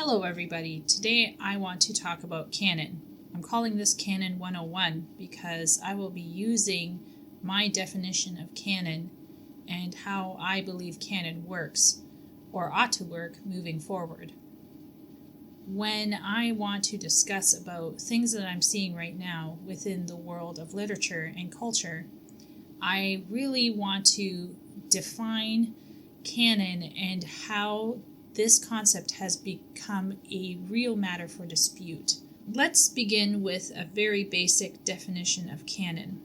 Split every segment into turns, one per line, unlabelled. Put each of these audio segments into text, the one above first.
Hello everybody, today I want to talk about Canon. I'm calling this Canon 101 because I will be using my definition of Canon and how I believe Canon works, or ought to work, moving forward. When I want to discuss about things that I'm seeing right now within the world of literature and culture, I really want to define Canon and how this concept has become a real matter for dispute. Let's begin with a very basic definition of canon.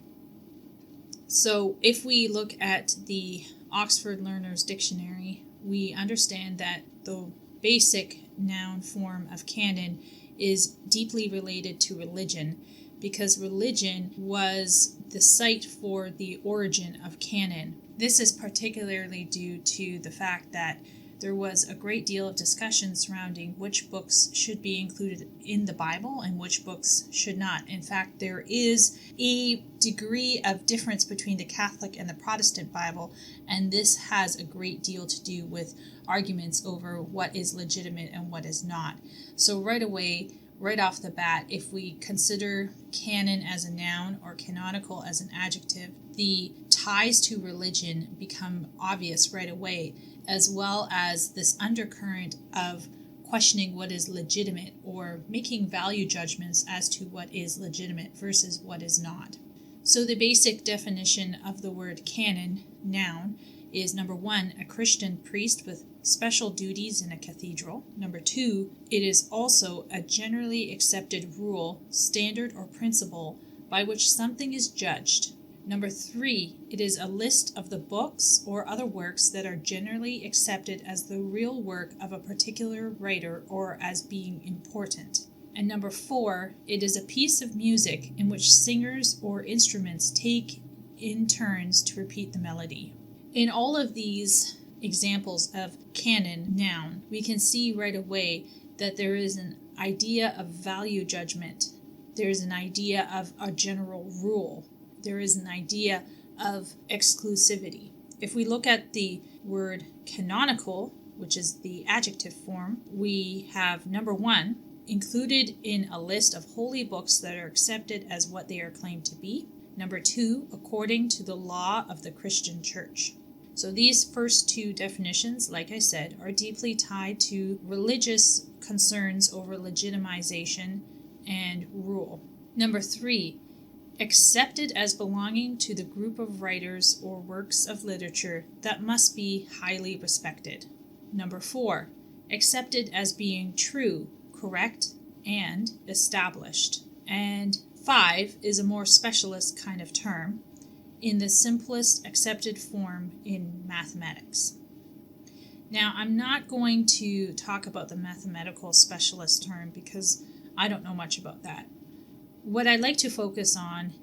So if we look at the Oxford Learner's Dictionary, we understand that the basic noun form of canon is deeply related to religion, because religion was the site for the origin of canon. This is particularly due to the fact that there was a great deal of discussion surrounding which books should be included in the Bible and which books should not. In fact, there is a degree of difference between the Catholic and the Protestant Bible, and this has a great deal to do with arguments over what is legitimate and what is not. So right away, right off the bat, if we consider canon as a noun or canonical as an adjective, the ties to religion become obvious right away, as well as this undercurrent of questioning what is legitimate or making value judgments as to what is legitimate versus what is not. So the basic definition of the word canon, noun, is number 1, a Christian priest with special duties in a cathedral. Number 2, it is also a generally accepted rule, standard, or principle by which something is judged. Number 3, it is a list of the books or other works that are generally accepted as the real work of a particular writer or as being important. And number 4, it is a piece of music in which singers or instruments take in turns to repeat the melody. In all of these examples of canon, noun, we can see right away that there is an idea of value judgment. There is an idea of a general rule. There is an idea of exclusivity. If we look at the word canonical, which is the adjective form, we have number 1, included in a list of holy books that are accepted as what they are claimed to be. Number 2, according to the law of the Christian Church. So these first two definitions, like I said, are deeply tied to religious concerns over legitimization and rule. Number 3, accepted as belonging to the group of writers or works of literature that must be highly respected. Number 4, accepted as being true, correct, and established. And 5 is a more specialist kind of term, in the simplest accepted form in mathematics. Now, I'm not going to talk about the mathematical specialist term because I don't know much about that. What I'd like to focus on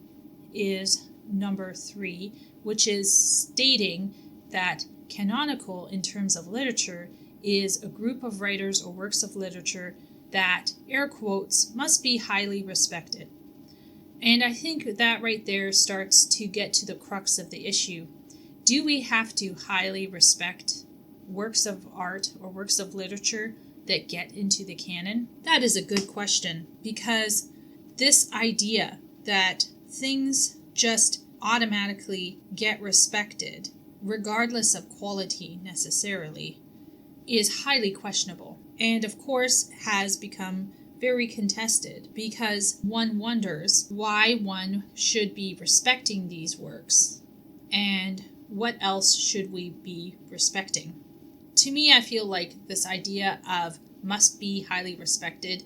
is number 3, which is stating that canonical in terms of literature is a group of writers or works of literature that, air quotes, must be highly respected. And I think that right there starts to get to the crux of the issue. Do we have to highly respect works of art or works of literature that get into the canon? That is a good question, because this idea that things just automatically get respected, regardless of quality necessarily, is highly questionable, and of course has become very contested, because one wonders why one should be respecting these works and what else should we be respecting. To me, I feel like this idea of must be highly respected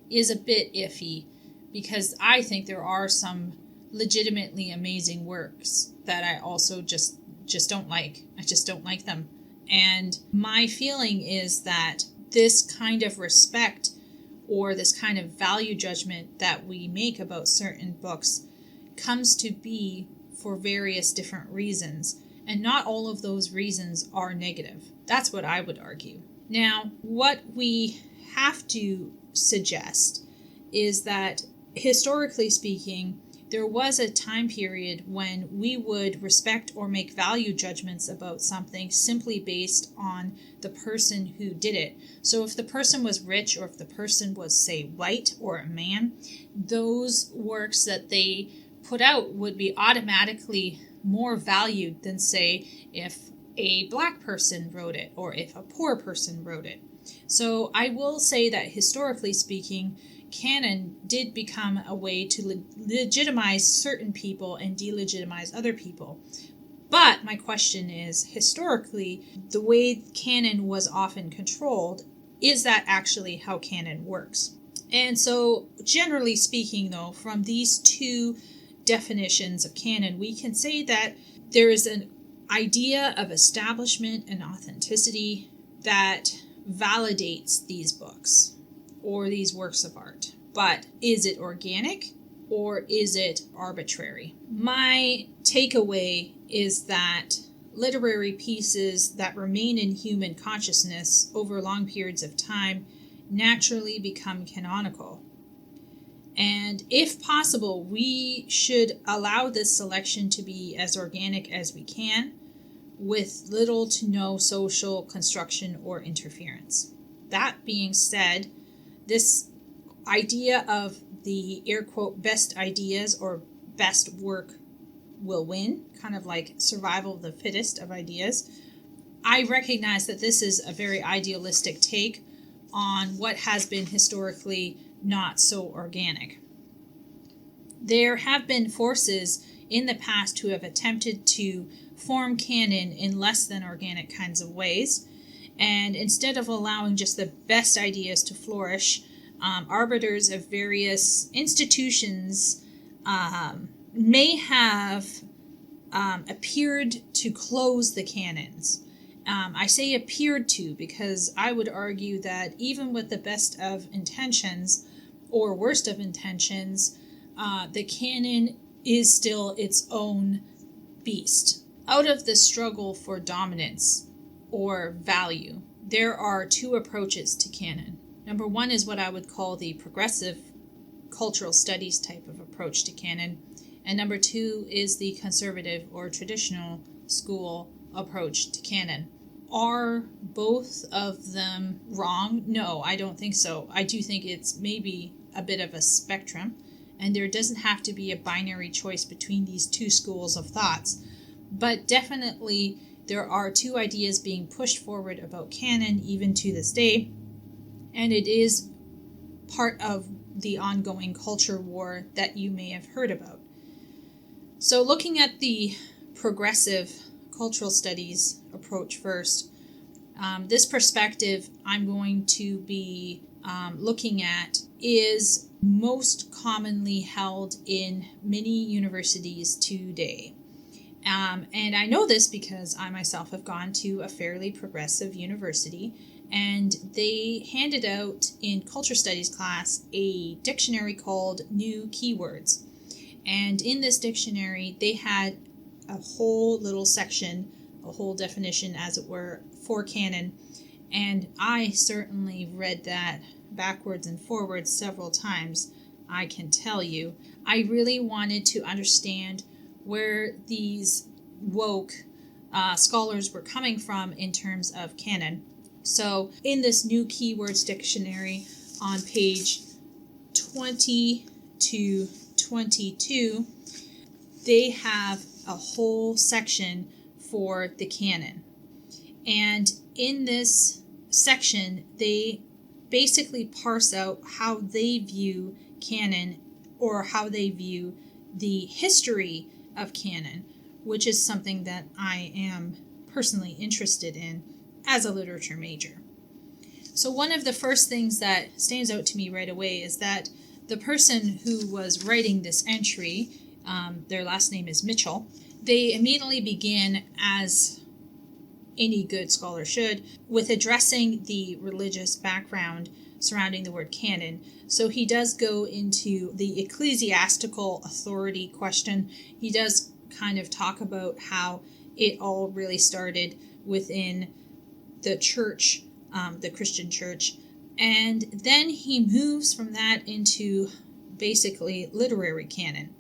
is a bit iffy, because I think there are some legitimately amazing works that I also just don't like. I just don't like them. And my feeling is that this kind of respect or this kind of value judgment that we make about certain books comes to be for various different reasons, and not all of those reasons are negative. That's what I would argue. Now, what we have to suggest is that, historically speaking, there was a time period when we would respect or make value judgments about something simply based on the person who did it. So if the person was rich, or if the person was, say, white or a man, those works that they put out would be automatically more valued than, say, if a black person wrote it or if a poor person wrote it. So I will say that historically speaking, canon did become a way to legitimize certain people and delegitimize other people. But my question is, historically, the way canon was often controlled, is that actually how canon works? And so, generally speaking, though, from these two definitions of canon, we can say that there is an idea of establishment and authenticity that validates these books or these works of art. But is it organic or is it arbitrary? My takeaway is that literary pieces that remain in human consciousness over long periods of time naturally become canonical. And if possible, we should allow this selection to be as organic as we can, with little to no social construction or interference. That being said, this idea of the air quote best ideas or best work will win, kind of like survival of the fittest of ideas, I recognize that this is a very idealistic take on what has been historically not so organic. There have been forces in the past who have attempted to form canon in less than organic kinds of ways, and instead of allowing just the best ideas to flourish, arbiters of various institutions may have appeared to close the canons. I say appeared to because I would argue that even with the best of intentions or worst of intentions, the canon is still its own beast. Out of the struggle for dominance or value, there are two approaches to canon. Number one is what I would call the progressive cultural studies type of approach to canon, and number two is the conservative or traditional school approach to canon. Are both of them wrong? No, I don't think so. I do think it's maybe a bit of a spectrum, and there doesn't have to be a binary choice between these two schools of thoughts. But definitely there are two ideas being pushed forward about canon even to this day, and it is part of the ongoing culture war that you may have heard about. So looking at the progressive cultural studies approach first, this perspective I'm going to be looking at is most commonly held in many universities today. And I know this because I myself have gone to a fairly progressive university, and they handed out in culture studies class a dictionary called New Keywords. And in this dictionary, they had a whole little section, a whole definition, as it were, for canon. And I certainly read that backwards and forwards several times, I can tell you. I really wanted to understand where these woke scholars were coming from in terms of canon. So in this New Keywords dictionary on page 20 to 22, they have a whole section for the canon. And in this section, they basically parse out how they view canon, or how they view the history of canon, which is something that I am personally interested in as a literature major. So one of the first things that stands out to me right away is that the person who was writing this entry, their last name is Mitchell, they immediately begin, as any good scholar should, with addressing the religious background surrounding the word canon. So he does go into the ecclesiastical authority question. He does kind of talk about how it all really started within the church, the Christian church. And then he moves from that into basically literary canon.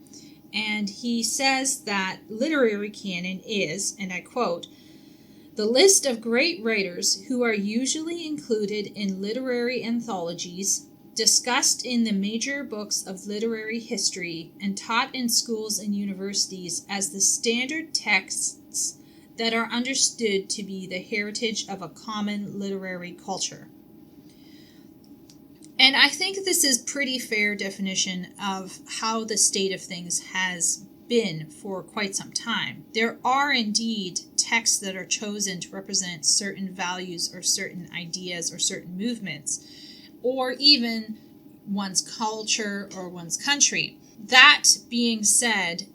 And he says that literary canon is, and I quote, the list of great writers who are usually included in literary anthologies, discussed in the major books of literary history, and taught in schools and universities as the standard texts that are understood to be the heritage of a common literary culture. And I think this is pretty fair definition of how the state of things has been for quite some time. There are indeed texts that are chosen to represent certain values or certain ideas or certain movements, or even one's culture or one's country. That being said,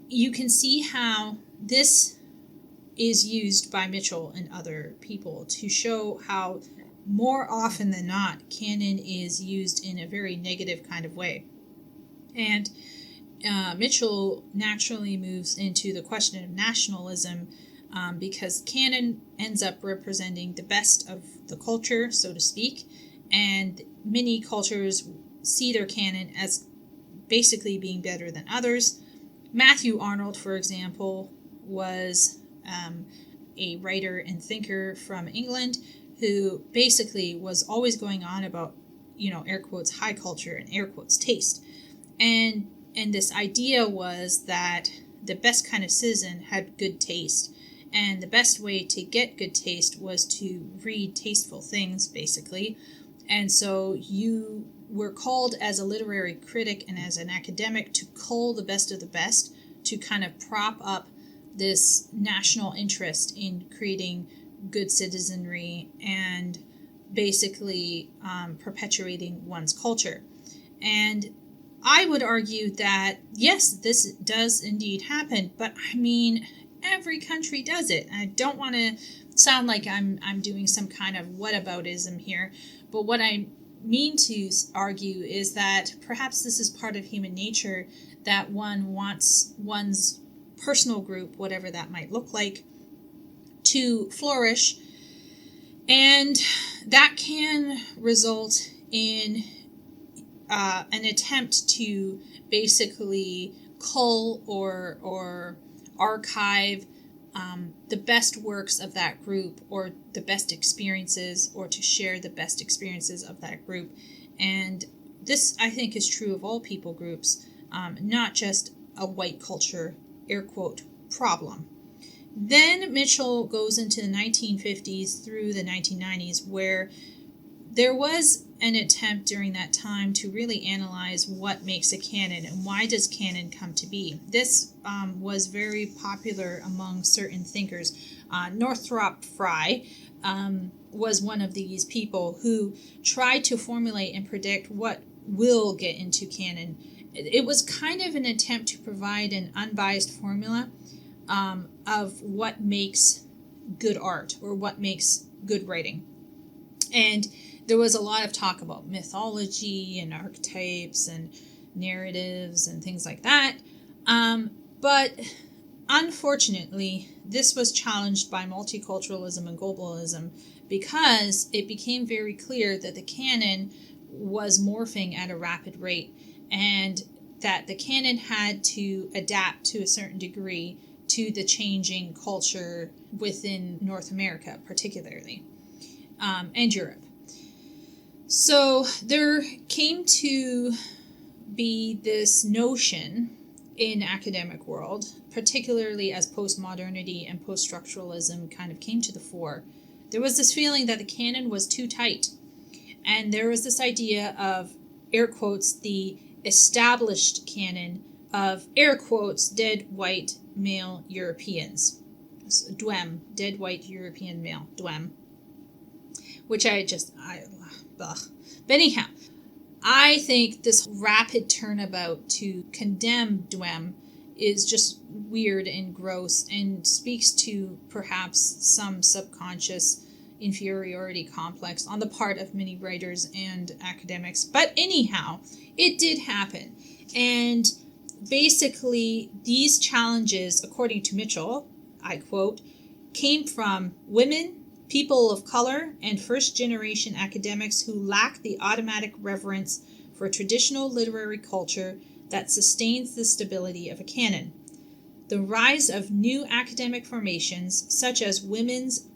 you can see how this is used by Mitchell and other people to show how more often than not canon is used in a very negative kind of way. And Mitchell naturally moves into the question of nationalism because canon ends up representing the best of the culture, so to speak, and many cultures see their canon as basically being better than others. Matthew Arnold, for example, was a writer and thinker from England who basically was always going on about, air quotes, high culture and air quotes, taste. And this idea was that the best kind of citizen had good taste. And the best way to get good taste was to read tasteful things, basically. And so you were called as a literary critic and as an academic to cull the best of the best, to kind of prop up this national interest in creating good citizenry and basically perpetuating one's culture. And I would argue that, yes, this does indeed happen, but I mean, every country does it. I don't want to sound like I'm doing some kind of whataboutism here, but what I mean to argue is that perhaps this is part of human nature, that one wants one's personal group, whatever that might look like, to flourish, and that can result in an attempt to basically cull or archive the best works of that group, or the best experiences, or to share the best experiences of that group. And this, I think, is true of all people groups, not just a white culture, air quote, problem. Then Mitchell goes into the 1950s through the 1990s, where there was an attempt during that time to really analyze what makes a canon and why does canon come to be. This was very popular among certain thinkers. Northrop Frye was one of these people who tried to formulate and predict what will get into canon. It was kind of an attempt to provide an unbiased formula of what makes good art or what makes good writing. And there was a lot of talk about mythology and archetypes and narratives and things like that. But unfortunately, this was challenged by multiculturalism and globalism because it became very clear that the canon was morphing at a rapid rate, and that the canon had to adapt to a certain degree to the changing culture within North America, particularly, and Europe. So there came to be this notion in academic world, particularly as postmodernity and post-structuralism kind of came to the fore. There was this feeling that the canon was too tight. And there was this idea of, air quotes, the established canon of, air quotes, dead white male Europeans. DWEM, dead white European male, DWEM. Which ugh. But anyhow, I think this rapid turnabout to condemn DWEM is just weird and gross and speaks to perhaps some subconscious inferiority complex on the part of many writers and academics. But anyhow, it did happen. And basically, these challenges, according to Mitchell, I quote, came from women, people of color, and first-generation academics who lack the automatic reverence for traditional literary culture that sustains the stability of a canon. The rise of new academic formations, such as women's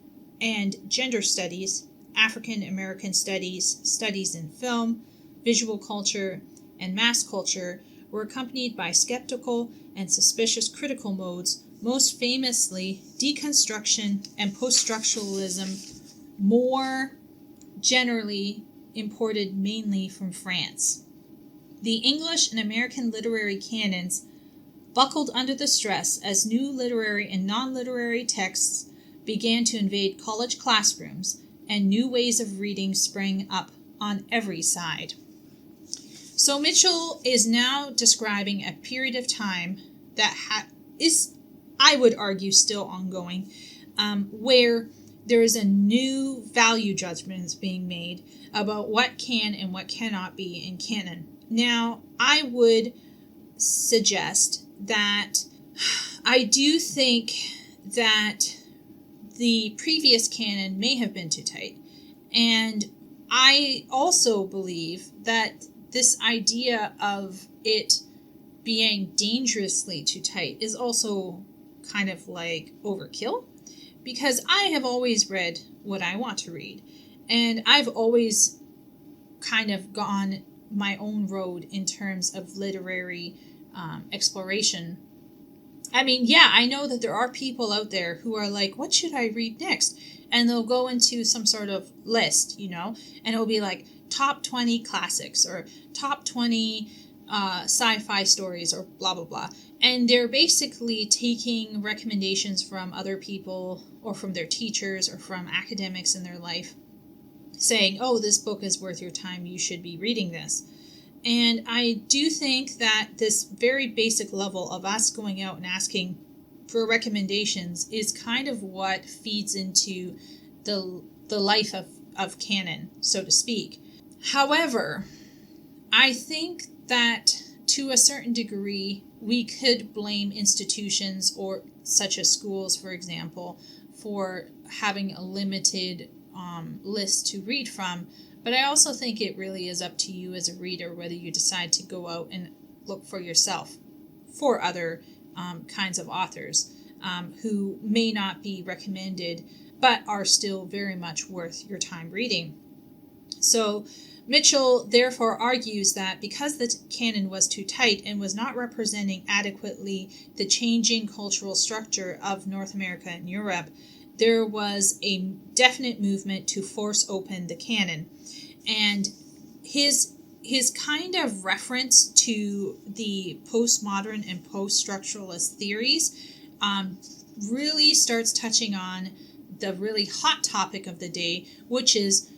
and gender studies, African American studies, studies in film, visual culture, and mass culture, were accompanied by skeptical and suspicious critical modes, most famously deconstruction and post-structuralism, more generally imported mainly from France. The English and American literary canons buckled under the stress as new literary and non-literary texts began to invade college classrooms and new ways of reading sprang up on every side. So Mitchell is now describing a period of time that is, I would argue, still ongoing, where there is a new value judgments being made about what can and what cannot be in canon. Now, I would suggest that I do think that the previous canon may have been too tight. And I also believe that this idea of it being dangerously too tight is also kind of like overkill, because I have always read what I want to read, and I've always kind of gone my own road in terms of literary exploration. I mean, yeah, I know that there are people out there who are like, what should I read next? And they'll go into some sort of list, and it'll be like top 20 classics or top 20 sci-fi stories or blah, blah, blah. And they're basically taking recommendations from other people or from their teachers or from academics in their life saying, oh, this book is worth your time, you should be reading this. And I do think that this very basic level of us going out and asking for recommendations is kind of what feeds into the life of canon, so to speak. However, I think that to a certain degree, we could blame institutions or such as schools, for example, for having a limited list to read from. But I also think it really is up to you as a reader whether you decide to go out and look for yourself for other kinds of authors who may not be recommended but are still very much worth your time reading. So Mitchell therefore argues that because the canon was too tight and was not representing adequately the changing cultural structure of North America and Europe, there was a definite movement to force open the canon. And his kind of reference to the postmodern and post-structuralist theories really starts touching on the really hot topic of the day, which is,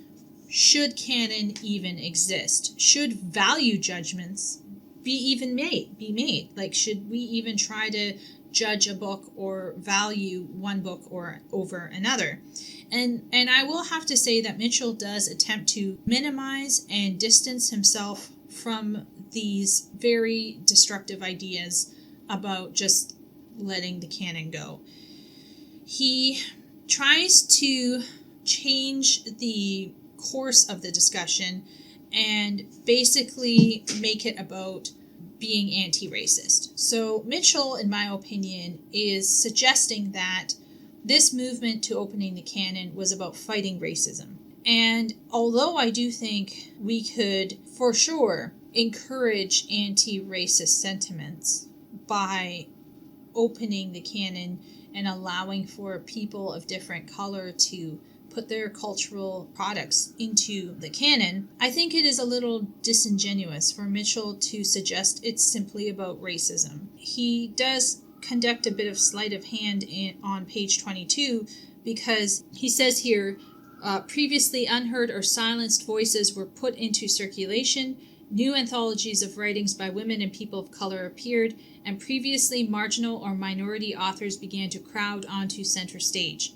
should canon even exist? Should value judgments be made? Like, should we even try to judge a book or value one book or over another? And I will have to say that Mitchell does attempt to minimize and distance himself from these very destructive ideas about just letting the canon go. He tries to change the course of the discussion and basically make it about being anti-racist. So Mitchell, in my opinion, is suggesting that this movement to opening the canon was about fighting racism. And although I do think we could, for sure, encourage anti-racist sentiments by opening the canon and allowing for people of different color to put their cultural products into the canon, I think it is a little disingenuous for Mitchell to suggest it's simply about racism. He does conduct a bit of sleight of hand on page 22, because he says here, previously unheard or silenced voices were put into circulation, new anthologies of writings by women and people of color appeared, and previously marginal or minority authors began to crowd onto center stage.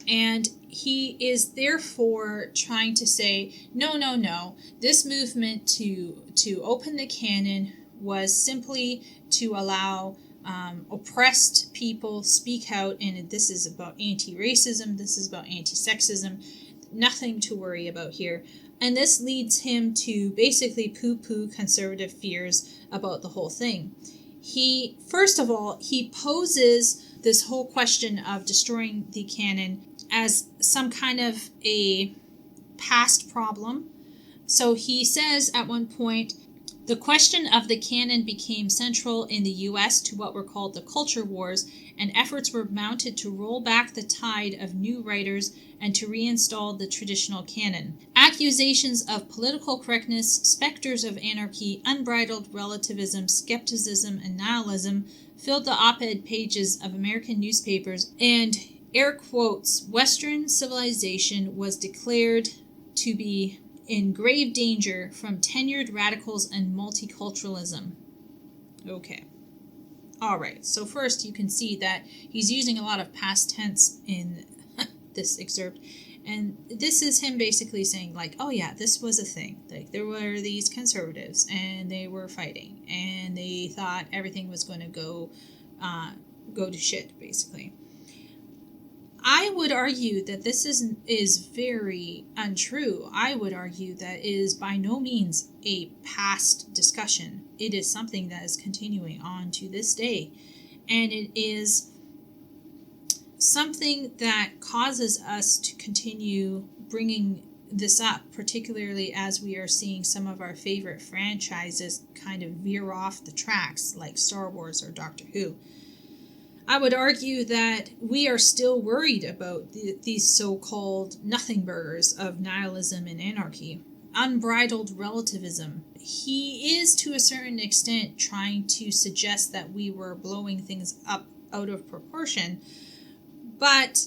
And he is therefore trying to say, no, this movement to open the canon was simply to allow oppressed people speak out, and this is about anti-racism, this is about anti-sexism, nothing to worry about here. And this leads him to basically poo-poo conservative fears about the whole thing. First of all, he poses this whole question of destroying the canon as some kind of a past problem. So he says at one point, the question of the canon became central in the US to what were called the culture wars, and efforts were mounted to roll back the tide of new writers and to reinstall the traditional canon. Accusations of political correctness, specters of anarchy, unbridled relativism, skepticism, and nihilism filled the op-ed pages of American newspapers, and air quotes, Western civilization was declared to be in grave danger from tenured radicals and multiculturalism. Okay. All right. So first you can see that he's using a lot of past tense in this excerpt. And this is him basically saying like, oh yeah, this was a thing. Like there were these conservatives and they were fighting and they thought everything was going to go to shit, basically. I would argue that this is very untrue. I would argue that it is by no means a past discussion. It is something that is continuing on to this day. And it is something that causes us to continue bringing this up, particularly as we are seeing some of our favorite franchises kind of veer off the tracks, like Star Wars or Doctor Who. I would argue that we are still worried about these so-called nothing burgers of nihilism and anarchy. Unbridled relativism. He is, to a certain extent, trying to suggest that we were blowing things up out of proportion, but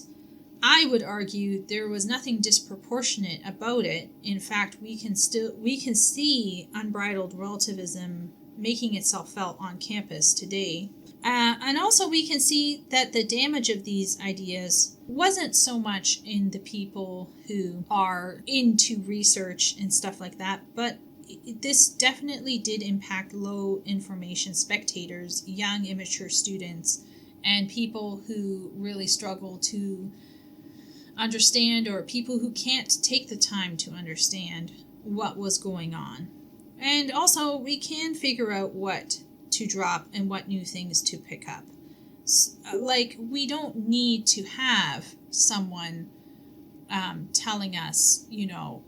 I would argue there was nothing disproportionate about it. In fact, we can see unbridled relativism making itself felt on campus today. And also we can see that the damage of these ideas wasn't so much in the people who are into research and stuff like that, but this definitely did impact low information spectators, young immature students, and people who really struggle to understand, or people who can't take the time to understand what was going on. And also we can figure out what to drop and what new things to pick up. Like, we don't need to have someone telling us,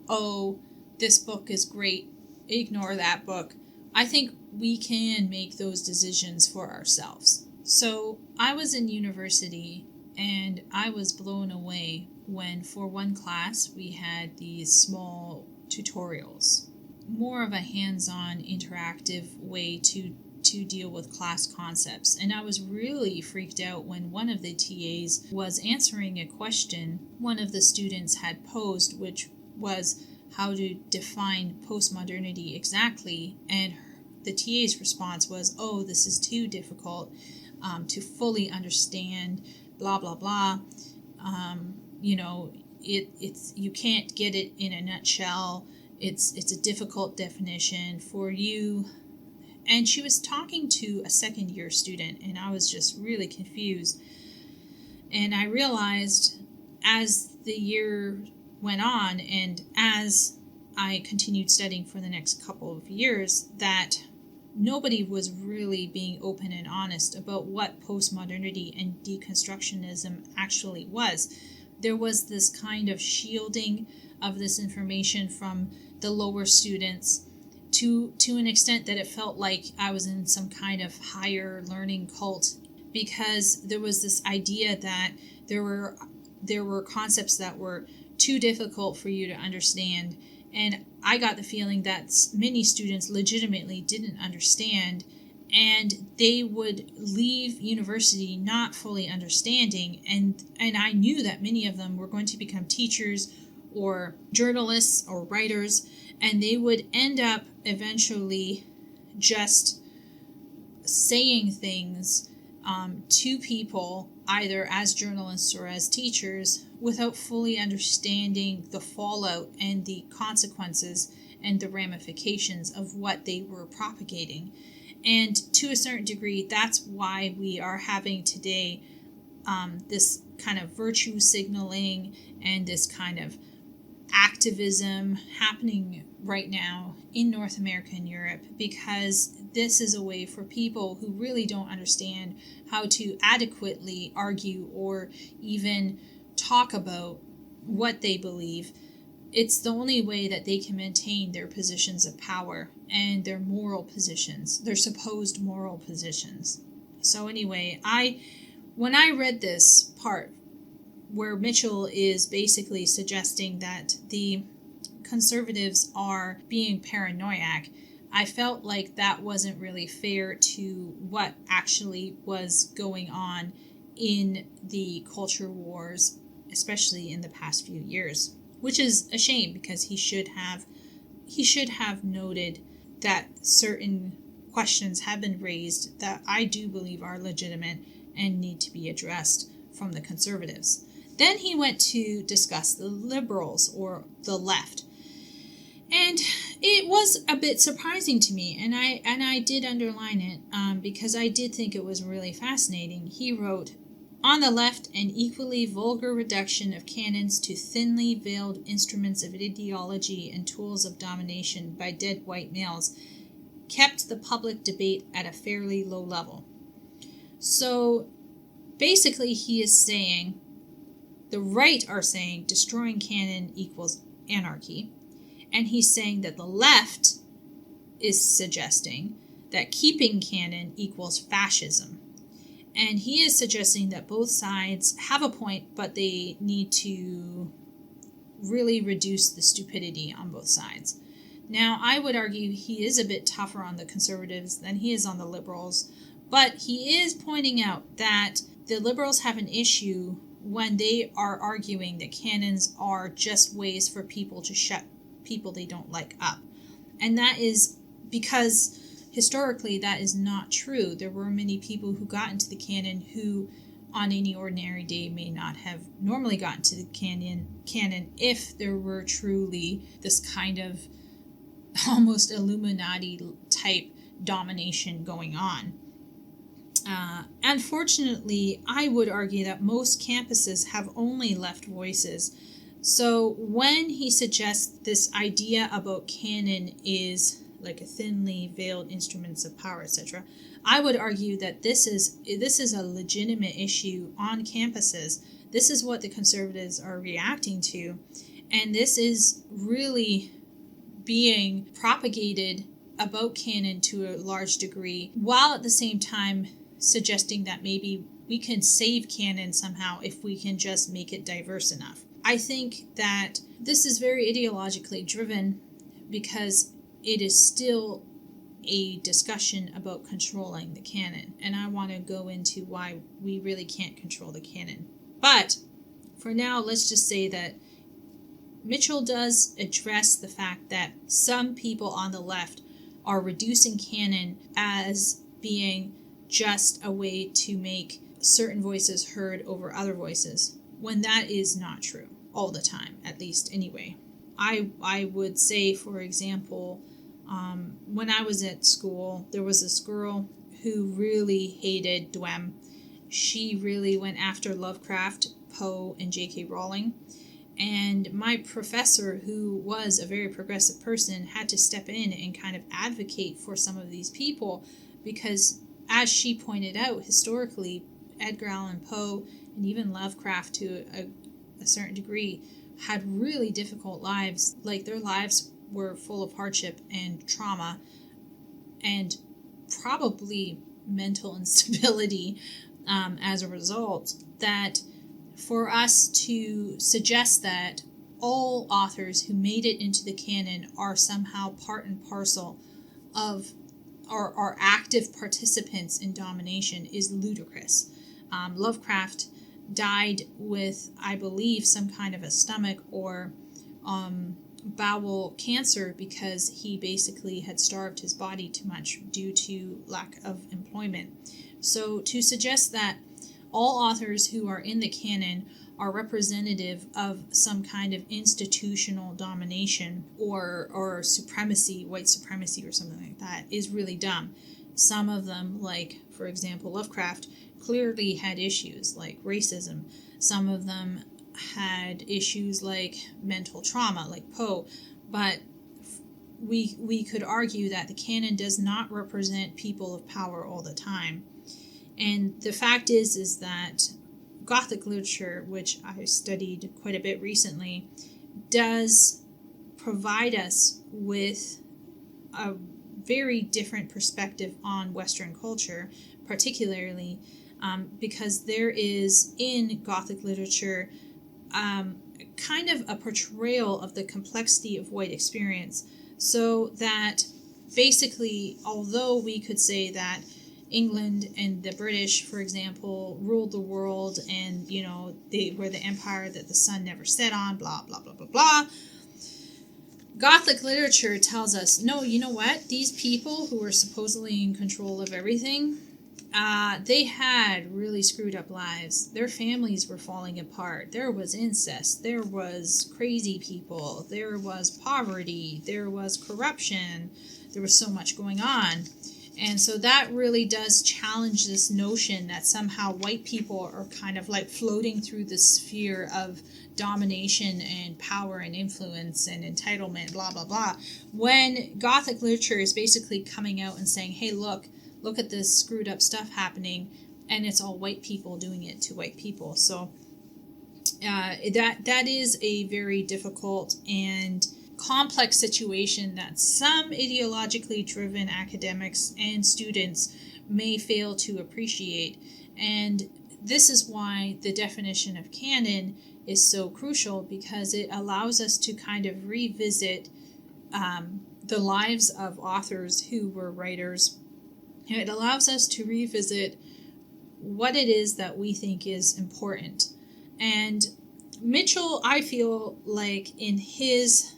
oh, this book is great, ignore that book. I think we can make those decisions for ourselves. So I was in university and I was blown away when for one class we had these small tutorials, more of a hands-on interactive way to deal with class concepts. And I was really freaked out when one of the TAs was answering a question one of the students had posed, which was how to define postmodernity exactly. And the TA's response was, oh, this is too difficult to fully understand, blah, blah, blah. It's you can't get it in a nutshell. It's a difficult definition for you. And she was talking to a second year student, and I was just really confused. And I realized as the year went on and as I continued studying for the next couple of years, that nobody was really being open and honest about what postmodernity and deconstructionism actually was. There was this kind of shielding of this information from the lower students to an extent that it felt like I was in some kind of higher learning cult, because there was this idea that there were concepts that were too difficult for you to understand. And I got the feeling that many students legitimately didn't understand, and they would leave university not fully understanding. And I knew that many of them were going to become teachers or journalists or writers, and they would end up eventually just saying things to people, either as journalists or as teachers, without fully understanding the fallout and the consequences and the ramifications of what they were propagating. And to a certain degree, that's why we are having today this kind of virtue signaling and this kind of activism happening right now in North America and Europe, because this is a way for people who really don't understand how to adequately argue or even talk about what they believe. It's the only way that they can maintain their positions of power and their moral positions, their supposed moral positions. So anyway, when I read this part where Mitchell is basically suggesting that the conservatives are being paranoiac, I felt like that wasn't really fair to what actually was going on in the culture wars, especially in the past few years, which is a shame, because he should have noted that certain questions have been raised that I do believe are legitimate and need to be addressed from the conservatives. Then he went to discuss the liberals, or the left. And it was a bit surprising to me, and I did underline it because I did think it was really fascinating. He wrote, "On the left, an equally vulgar reduction of canons to thinly veiled instruments of ideology and tools of domination by dead white males kept the public debate at a fairly low level." So basically he is saying, the right are saying destroying canon equals anarchy, and he's saying that the left is suggesting that keeping canon equals fascism. And he is suggesting that both sides have a point, but they need to really reduce the stupidity on both sides. Now, I would argue he is a bit tougher on the conservatives than he is on the liberals, but he is pointing out that the liberals have an issue when they are arguing that canons are just ways for people to shut people they don't like up. And that is because historically that is not true. There were many people who got into the canon who on any ordinary day may not have normally gotten to the canon if there were truly this kind of almost Illuminati type domination going on. Unfortunately, I would argue that most campuses have only left voices. So when he suggests this idea about canon is like a thinly veiled instruments of power, etc., I would argue that this is a legitimate issue on campuses. This is what the conservatives are reacting to, and this is really being propagated about canon to a large degree, while at the same time suggesting that maybe we can save canon somehow if we can just make it diverse enough. I think that this is very ideologically driven because it is still a discussion about controlling the canon, and I want to go into why we really can't control the canon. But for now, let's just say that Mitchell does address the fact that some people on the left are reducing canon as being just a way to make certain voices heard over other voices, when that is not true all the time, at least anyway. I would say, for example, when I was at school, there was this girl who really hated Dwem. She really went after Lovecraft, Poe, and J.K. Rowling. And my professor, who was a very progressive person, had to step in and kind of advocate for some of these people because, as she pointed out, historically, Edgar Allan Poe and even Lovecraft to a certain degree had really difficult lives. Like, their lives were full of hardship and trauma and probably mental instability as a result, that for us to suggest that all authors who made it into the canon are somehow part and parcel of or are active participants in domination is ludicrous. Lovecraft died with, I believe, some kind of a stomach or bowel cancer because he basically had starved his body too much due to lack of employment. So to suggest that all authors who are in the canon are representative of some kind of institutional domination or supremacy, white supremacy or something like that, is really dumb. Some of them, like, for example, Lovecraft, clearly had issues like racism. Some of them had issues like mental trauma, like Poe, but we could argue that the canon does not represent people of power all the time. And the fact is that Gothic literature, which I studied quite a bit recently, does provide us with a very different perspective on Western culture, particularly because there is in Gothic literature kind of a portrayal of the complexity of white experience, so that basically, although we could say that England and the British, for example, ruled the world, and they were the empire that the sun never set on, blah blah blah blah blah, Gothic literature tells us, no, you know what? These people who were supposedly in control of everything, they had really screwed up lives. Their families were falling apart. There was incest. There was crazy people. There was poverty. There was corruption. There was so much going on. And so that really does challenge this notion that somehow white people are kind of like floating through the sphere of domination and power and influence and entitlement, blah, blah, blah. When Gothic literature is basically coming out and saying, hey, look at this screwed up stuff happening, and it's all white people doing it to white people. So that is a very difficult and complex situation that some ideologically driven academics and students may fail to appreciate. And this is why the definition of canon is so crucial, because it allows us to kind of revisit the lives of authors who were writers. And it allows us to revisit what it is that we think is important. And Mitchell, I feel like in his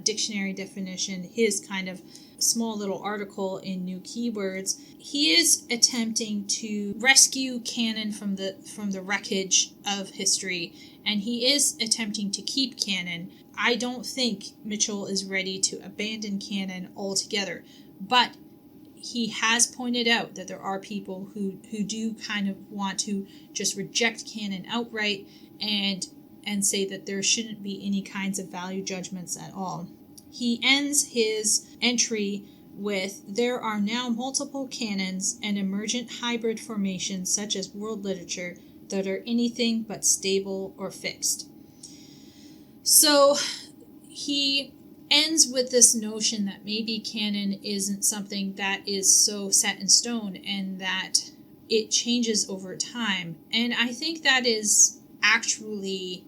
dictionary definition, his kind of small little article in New Keywords, he is attempting to rescue canon from the wreckage of history, and he is attempting to keep canon. I don't think Mitchell is ready to abandon canon altogether, but he has pointed out that there are people who do kind of want to just reject canon outright and say that there shouldn't be any kinds of value judgments at all. He ends his entry with, there are now multiple canons and emergent hybrid formations such as world literature that are anything but stable or fixed. So he ends with this notion that maybe canon isn't something that is so set in stone and that it changes over time. And I think that is actually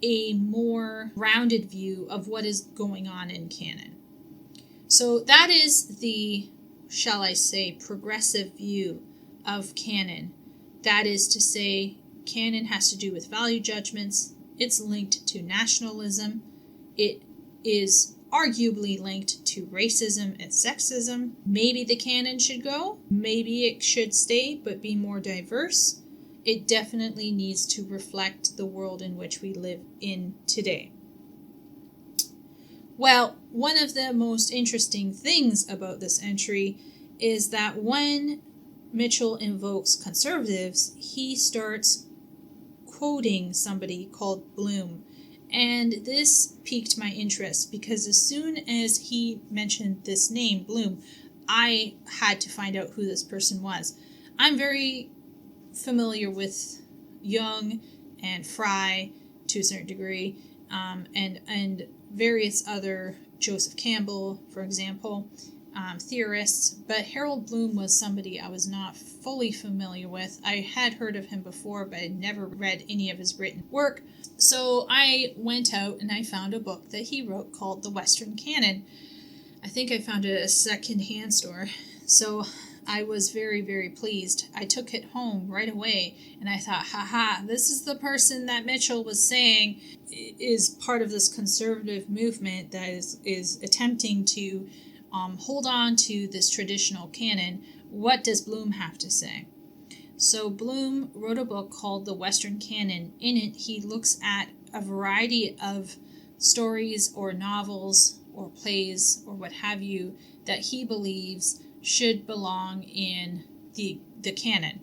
a more rounded view of what is going on in canon. So that is the, shall I say, progressive view of canon. That is to say, canon has to do with value judgments. It's linked to nationalism. It is arguably linked to racism and sexism. Maybe the canon should go. Maybe it should stay, but be more diverse. It definitely needs to reflect the world in which we live in today. Well, one of the most interesting things about this entry is that when Mitchell invokes conservatives, he starts quoting somebody called Bloom. And this piqued my interest because as soon as he mentioned this name, Bloom, I had to find out who this person was. I'm very familiar with Jung and Fry to a certain degree, and various other, Joseph Campbell, for example, theorists, but Harold Bloom was somebody I was not fully familiar with. I had heard of him before, but I'd never read any of his written work. So I went out and I found a book that he wrote called The Western Canon. I think I found it at a second-hand store. So I was very, very pleased. I took it home right away and I thought, haha, this is the person that Mitchell was saying is part of this conservative movement that is attempting to hold on to this traditional canon. What does Bloom have to say? So Bloom wrote a book called The Western Canon. In it, he looks at a variety of stories or novels or plays or what have you that he believes should belong in the canon.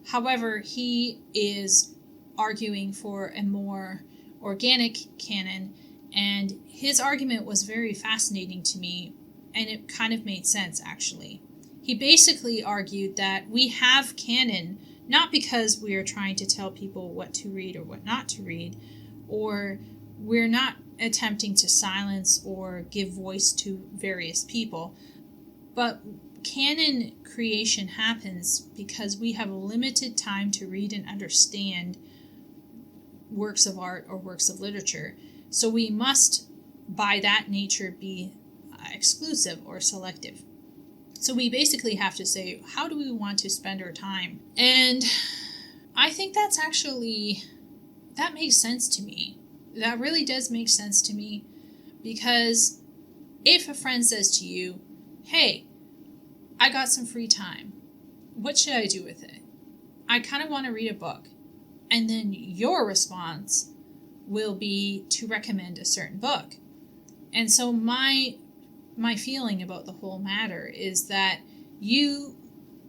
However, he is arguing for a more organic canon, and his argument was very fascinating to me, and it kind of made sense, actually. He basically argued that we have canon not because we are trying to tell people what to read or what not to read, or we're not attempting to silence or give voice to various people, but canon creation happens because we have a limited time to read and understand works of art or works of literature. So we must, by that nature, be exclusive or selective. So we basically have to say, how do we want to spend our time? And I think that makes sense to me. That really does make sense to me, because if a friend says to you, hey, I got some free time, what should I do with it? I kind of want to read a book. And then your response will be to recommend a certain book. And so my feeling about the whole matter is that you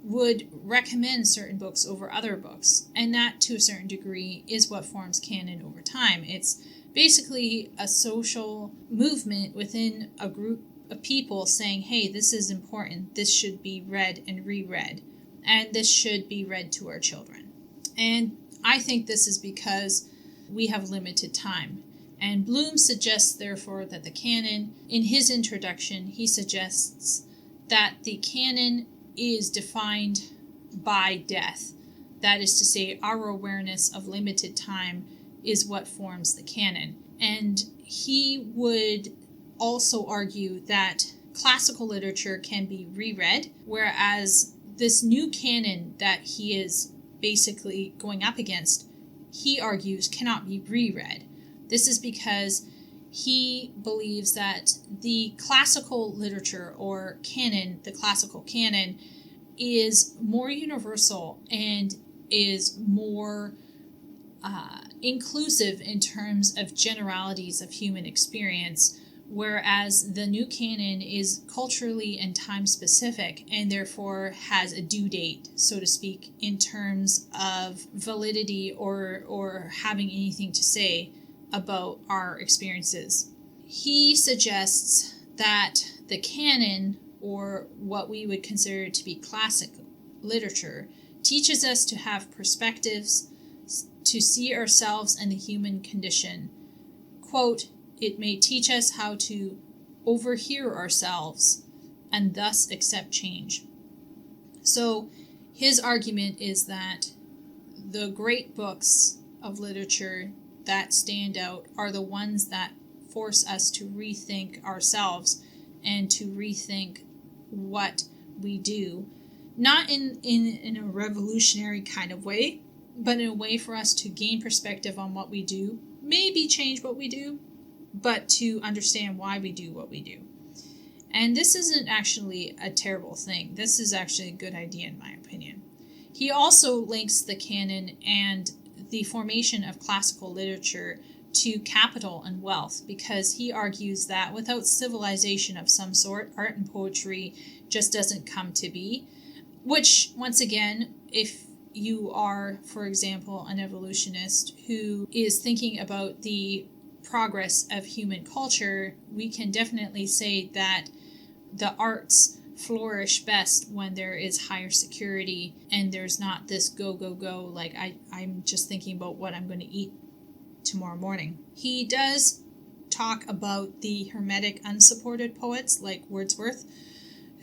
would recommend certain books over other books, and that to a certain degree is what forms canon over time. It's basically a social movement within a group of people saying, hey, this is important, this should be read and reread, and this should be read to our children. And I think this is because we have limited time. And Bloom suggests, therefore, that the canon, in his introduction, he suggests that the canon is defined by death. That is to say, our awareness of limited time is what forms the canon. And he would also argue that classical literature can be reread, whereas this new canon that he is basically going up against, he argues cannot be reread. This is because he believes that the classical literature or canon, the classical canon, is more universal and is more inclusive in terms of generalities of human experience, whereas the new canon is culturally and time specific and therefore has a due date, so to speak, in terms of validity or having anything to say about our experiences. He suggests that the canon, or what we would consider to be classic literature, teaches us to have perspectives, to see ourselves and the human condition. Quote, it may teach us how to overhear ourselves and thus accept change. So his argument is that the great books of literature that stand out are the ones that force us to rethink ourselves and to rethink what we do, not in a revolutionary kind of way, but in a way for us to gain perspective on what we do, maybe change what we do, but to understand why we do what we do. And this isn't actually a terrible thing. This is actually a good idea, in my opinion. He also links the canon and the formation of classical literature to capital and wealth, because he argues that without civilization of some sort, art and poetry just doesn't come to be, which, once again, if you are, for example, an evolutionist who is thinking about the progress of human culture, we can definitely say that the arts flourish best when there is higher security and there's not this go, like I'm just thinking about what I'm going to eat tomorrow morning. He does talk about the hermetic unsupported poets like Wordsworth,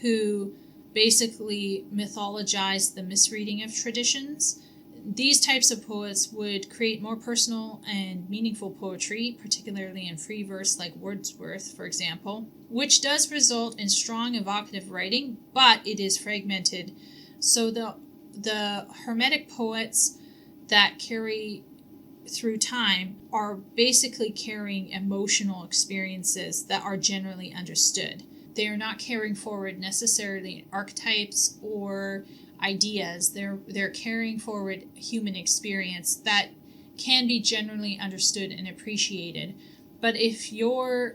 who basically mythologized the misreading of traditions. These types of poets would create more personal and meaningful poetry, particularly in free verse like Wordsworth, for example, which does result in strong evocative writing, but it is fragmented. So the hermetic poets that carry through time are basically carrying emotional experiences that are generally understood. They are not carrying forward necessarily archetypes or ideas. They're carrying forward human experience that can be generally understood and appreciated. But if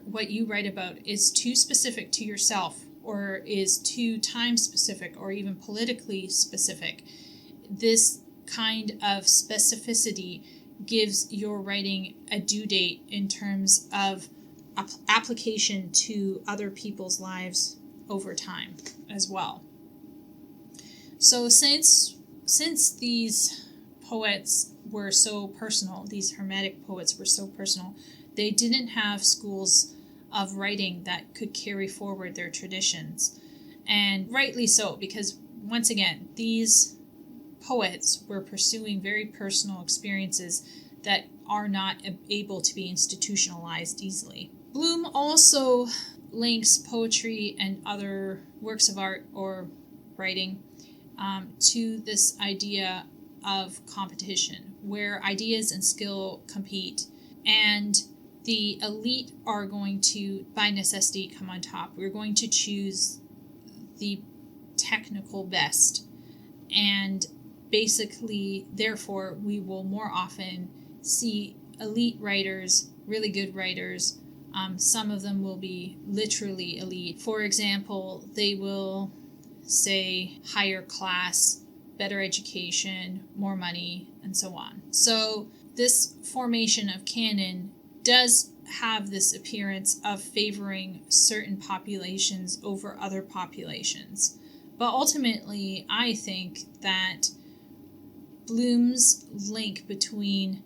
what you write about is too specific to yourself, or is too time specific, or even politically specific, this kind of specificity gives your writing a due date in terms of application to other people's lives over time as well. So since these poets were so personal, these Hermetic poets were so personal, they didn't have schools of writing that could carry forward their traditions. And rightly so, because once again, these poets were pursuing very personal experiences that are not able to be institutionalized easily. Bloom also links poetry and other works of art or writing to this idea of competition, where ideas and skill compete, and the elite are going to, by necessity, come on top. We're going to choose the technical best, and basically, therefore, we will more often see elite writers, really good writers. Some of them will be literally elite. For example, they will say higher class, better education, more money, and so on. So this formation of canon does have this appearance of favoring certain populations over other populations. But ultimately, I think that Bloom's link between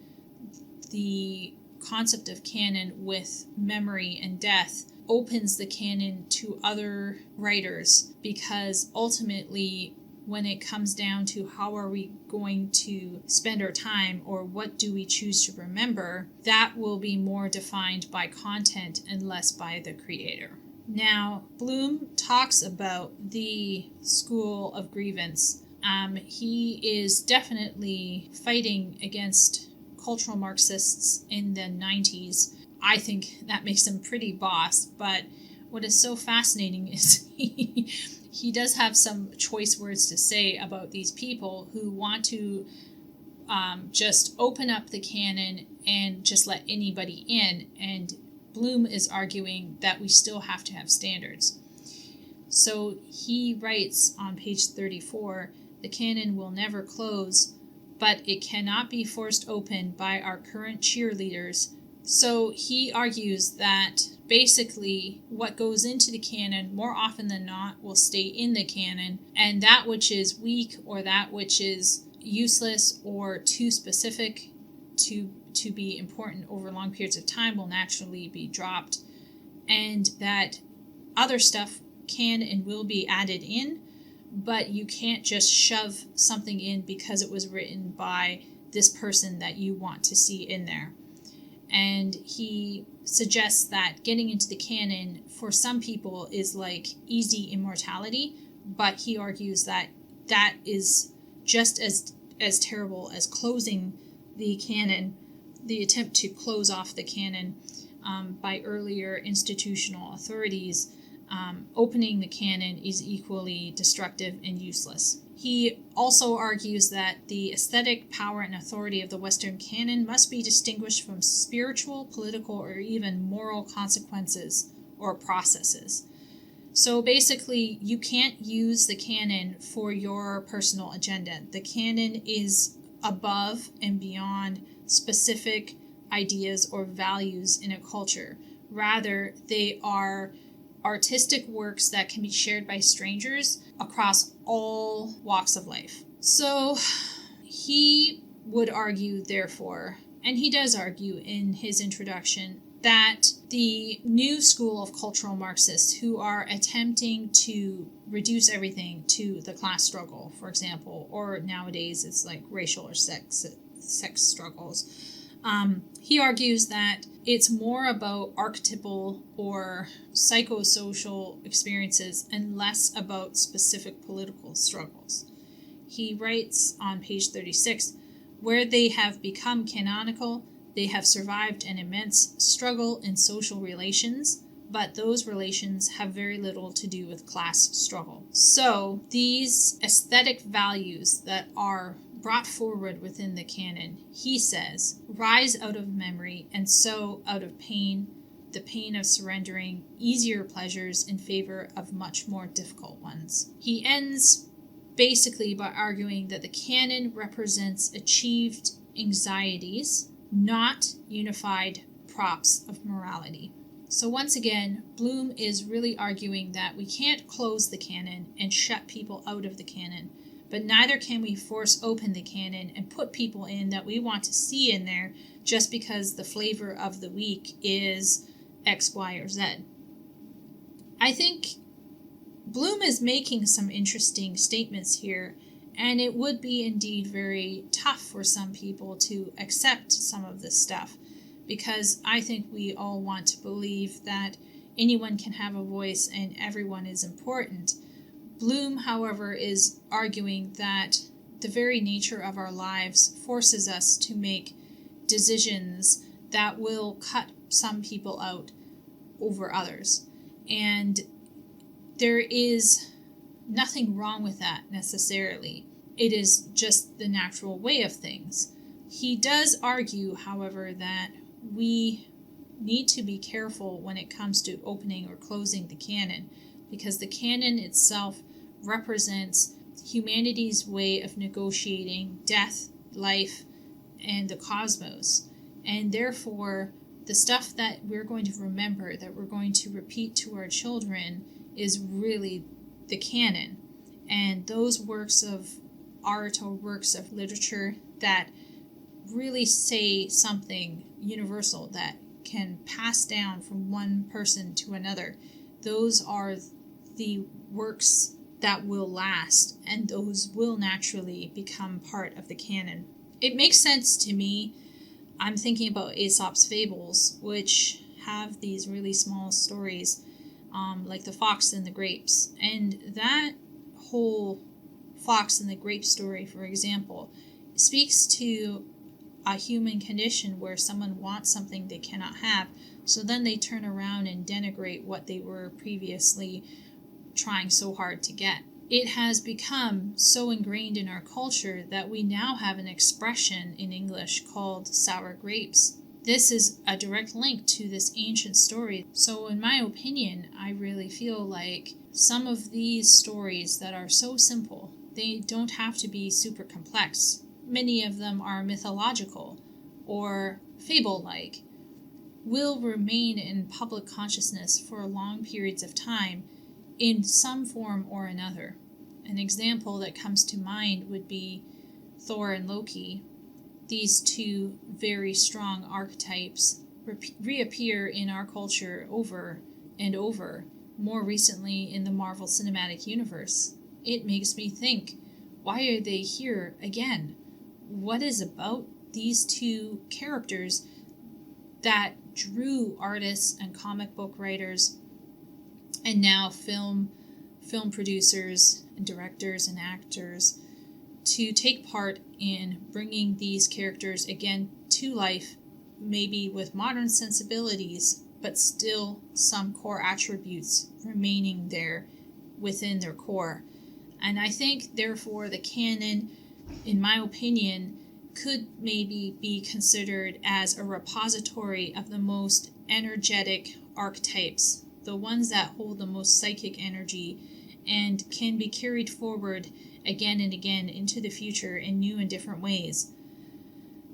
the concept of canon with memory and death opens the canon to other writers, because ultimately, when it comes down to how are we going to spend our time or what do we choose to remember, that will be more defined by content and less by the creator. Now, Bloom talks about the school of grievance. He is definitely fighting against cultural Marxists in the 90s. I think that makes him pretty boss, but what is so fascinating is he does have some choice words to say about these people who want to just open up the canon and just let anybody in, and Bloom is arguing that we still have to have standards. So he writes on page 34, the canon will never close, but it cannot be forced open by our current cheerleaders. So he argues that basically what goes into the canon more often than not will stay in the canon, and that which is weak or that which is useless or too specific to be important over long periods of time will naturally be dropped, and that other stuff can and will be added in, but you can't just shove something in because it was written by this person that you want to see in there. And he suggests that getting into the canon for some people is like easy immortality, but he argues that that is just as terrible as closing the canon, the attempt to close off the canon by earlier institutional authorities. Opening the canon is equally destructive and useless. He also argues that the aesthetic power and authority of the Western canon must be distinguished from spiritual, political, or even moral consequences or processes. So basically, you can't use the canon for your personal agenda. The canon is above and beyond specific ideas or values in a culture. Rather, they are artistic works that can be shared by strangers across all walks of life. So he would argue, therefore, and he does argue in his introduction, that the new school of cultural Marxists who are attempting to reduce everything to the class struggle, for example, or nowadays it's like racial or sex struggles, he argues that it's more about archetypal or psychosocial experiences and less about specific political struggles. He writes on page 36, where they have become canonical, they have survived an immense struggle in social relations, but those relations have very little to do with class struggle. So these aesthetic values that are brought forward within the canon, he says, rise out of memory and so out of pain, the pain of surrendering easier pleasures in favor of much more difficult ones. He ends basically by arguing that the canon represents achieved anxieties, not unified props of morality. So once again, Bloom is really arguing that we can't close the canon and shut people out of the canon, but neither can we force open the canon and put people in that we want to see in there just because the flavor of the week is X, Y, or Z. I think Bloom is making some interesting statements here, and it would be indeed very tough for some people to accept some of this stuff, because I think we all want to believe that anyone can have a voice and everyone is important. Bloom, however, is arguing that the very nature of our lives forces us to make decisions that will cut some people out over others. And there is nothing wrong with that necessarily. It is just the natural way of things. He does argue, however, that we need to be careful when it comes to opening or closing the canon, because the canon itself represents humanity's way of negotiating death, life, and the cosmos. And therefore, the stuff that we're going to remember, that we're going to repeat to our children, is really the canon. And those works of art or works of literature that really say something universal that can pass down from one person to another, those are the works that will last, and those will naturally become part of the canon. It makes sense to me. I'm thinking about Aesop's fables, which have these really small stories, like the fox and the grapes. And that whole fox and the grape story, for example, speaks to a human condition where someone wants something they cannot have, so then they turn around and denigrate what they were previously trying so hard to get. It has become so ingrained in our culture that we now have an expression in English called sour grapes. This is a direct link to this ancient story. So in my opinion, I really feel like some of these stories that are so simple, they don't have to be super complex. Many of them are mythological or fable-like, will remain in public consciousness for long periods of time in some form or another. An example that comes to mind would be Thor and Loki. These two very strong archetypes reappear in our culture over and over, more recently in the Marvel Cinematic Universe. It makes me think, why are they here again? What is about these two characters that drew artists and comic book writers and now film producers and directors and actors to take part in bringing these characters again to life, maybe with modern sensibilities, but still some core attributes remaining there within their core. And I think, therefore, the canon, in my opinion, could maybe be considered as a repository of the most energetic archetypes, the ones that hold the most psychic energy and can be carried forward again and again into the future in new and different ways.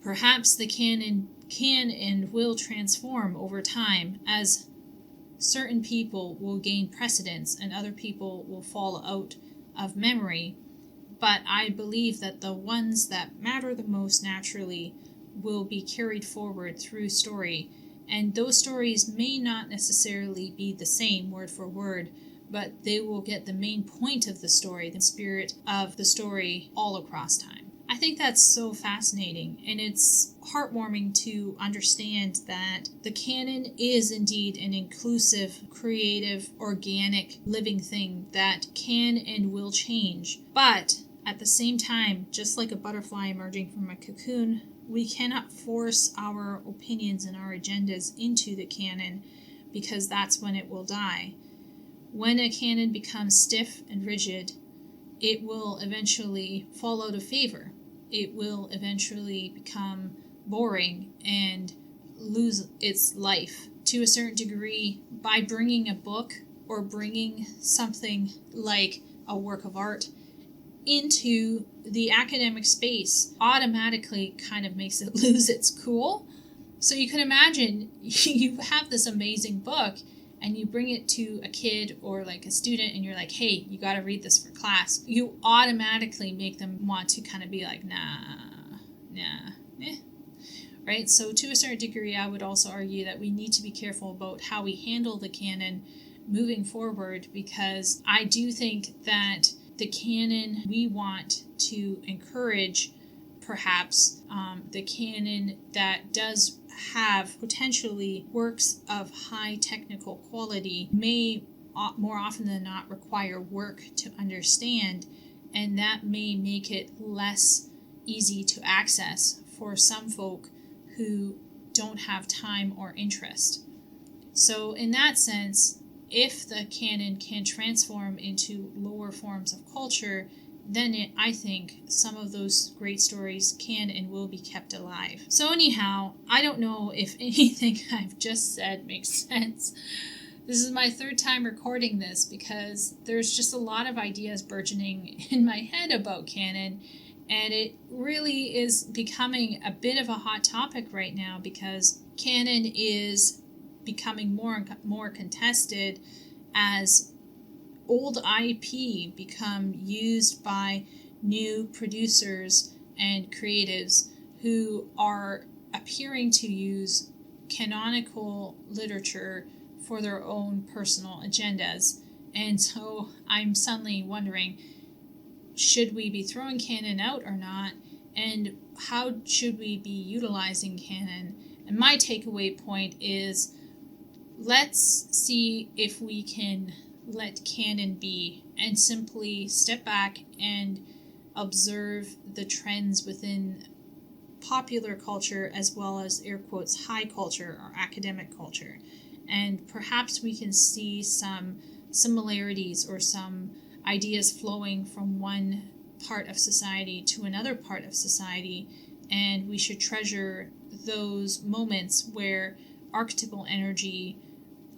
Perhaps the canon can and will transform over time as certain people will gain precedence and other people will fall out of memory, but I believe that the ones that matter the most naturally will be carried forward through story, and those stories may not necessarily be the same word for word, but they will get the main point of the story, the spirit of the story, all across time. I think that's so fascinating, and it's heartwarming to understand that the canon is indeed an inclusive, creative, organic, living thing that can and will change. But at the same time, just like a butterfly emerging from a cocoon, we cannot force our opinions and our agendas into the canon, because that's when it will die. When a canon becomes stiff and rigid, it will eventually fall out of favor. It will eventually become boring and lose its life to a certain degree. By bringing a book or bringing something like a work of art into the academic space automatically kind of makes it lose its cool. So you can imagine you have this amazing book and you bring it to a kid or like a student and you're like, hey, you got to read this for class. You automatically make them want to kind of be like, right? So to a certain degree, I would also argue that we need to be careful about how we handle the canon moving forward, because I do think that the canon we want to encourage, perhaps the canon that does have potentially works of high technical quality, may more often than not require work to understand, and that may make it less easy to access for some folk who don't have time or interest. So in that sense, if the canon can transform into lower forms of culture, then I think some of those great stories can and will be kept alive. So anyhow, I don't know if anything I've just said makes sense. This is my third time recording this because there's just a lot of ideas burgeoning in my head about canon, and it really is becoming a bit of a hot topic right now because canon is becoming more and more contested as old IP become used by new producers and creatives who are appearing to use canonical literature for their own personal agendas. And so I'm suddenly wondering, should we be throwing canon out or not? And how should we be utilizing canon? And my takeaway point is, let's see if we can let canon be and simply step back and observe the trends within popular culture as well as air quotes high culture or academic culture. And perhaps we can see some similarities or some ideas flowing from one part of society to another part of society, and we should treasure those moments where archetypal energy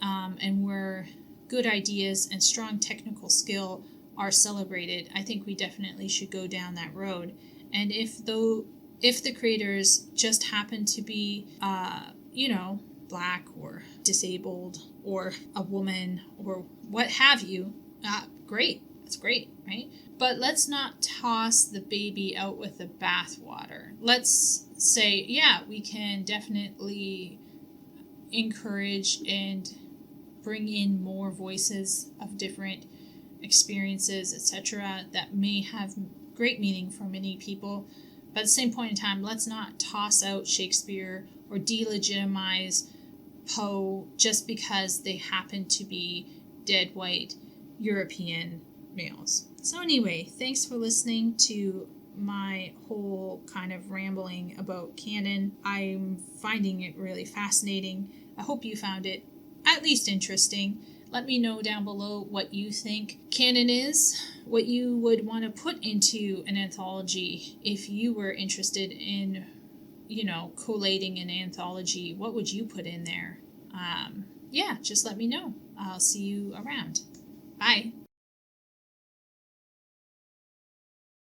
and where good ideas and strong technical skill are celebrated. I think we definitely should go down that road. And if the creators just happen to be, black or disabled or a woman or what have you, great. That's great, right? But let's not toss the baby out with the bathwater. Let's say, yeah, we can definitely encourage and bring in more voices of different experiences, etc., that may have great meaning for many people. But at the same point in time, let's not toss out Shakespeare or delegitimize Poe just because they happen to be dead white European males. So anyway, thanks for listening to my whole kind of rambling about canon. I'm finding it really fascinating. I hope you found it at least interesting. Let me know down below what you think canon is, what you would want to put into an anthology if you were interested in, collating an anthology. What would you put in there? Just let me know. I'll see you around. Bye.